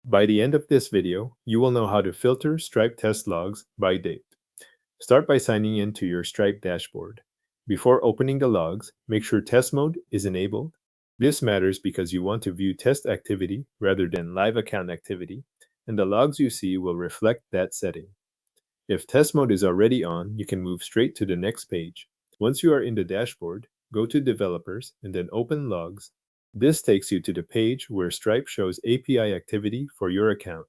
By the end of this video, you will know how to filter Stripe test logs by date. Start by signing in to your Stripe dashboard. Before opening the logs, make sure test mode is enabled. This matters because you want to view test activity rather than live account activity, and the logs you see will reflect that setting. If test mode is already on, you can move straight to the next page. Once you are in the dashboard, go to Developers and then Open Logs. This takes you to the page where Stripe shows API activity for your account.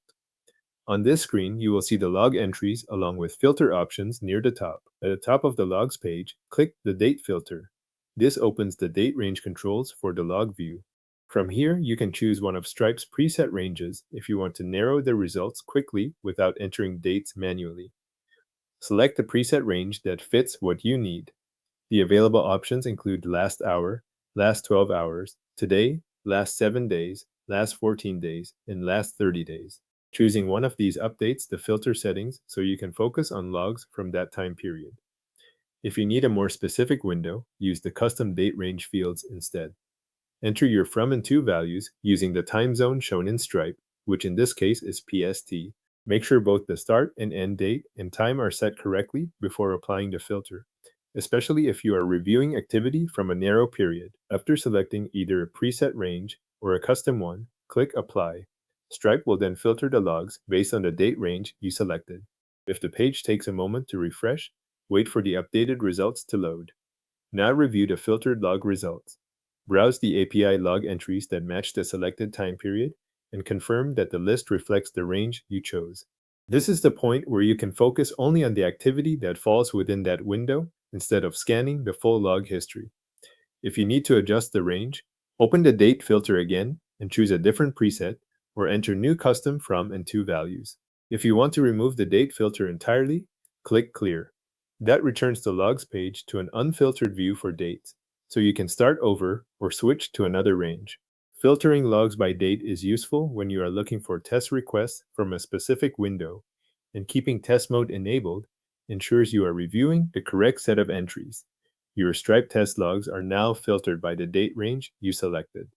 On this screen, you will see the log entries along with filter options near the top. At the top of the logs page, click the date filter. This opens the date range controls for the log view. From here, you can choose one of Stripe's preset ranges if you want to narrow the results quickly without entering dates manually. Select the preset range that fits what you need. The available options include last hour, last 12 hours, today, last 7 days, last 14 days, and last 30 days. Choosing one of these updates the filter settings so you can focus on logs from that time period. If you need a more specific window, use the custom date range fields instead. Enter your from and to values using the time zone shown in Stripe, which in this case is PST. Make sure both the start and end date and time are set correctly before applying the filter, especially if you are reviewing activity from a narrow period. After selecting either a preset range or a custom one, click Apply. Stripe will then filter the logs based on the date range you selected. If the page takes a moment to refresh, wait for the updated results to load. Now review the filtered log results. Browse the API log entries that match the selected time period and confirm that the list reflects the range you chose. This is the point where you can focus only on the activity that falls within that window instead of scanning the full log history. If you need to adjust the range, open the date filter again and choose a different preset or enter new custom from and to values. If you want to remove the date filter entirely, click Clear. That returns the logs page to an unfiltered view for dates, so you can start over or switch to another range. Filtering logs by date is useful when you are looking for test requests from a specific window, and keeping test mode enabled ensures you are reviewing the correct set of entries. Your Stripe test logs are now filtered by the date range you selected.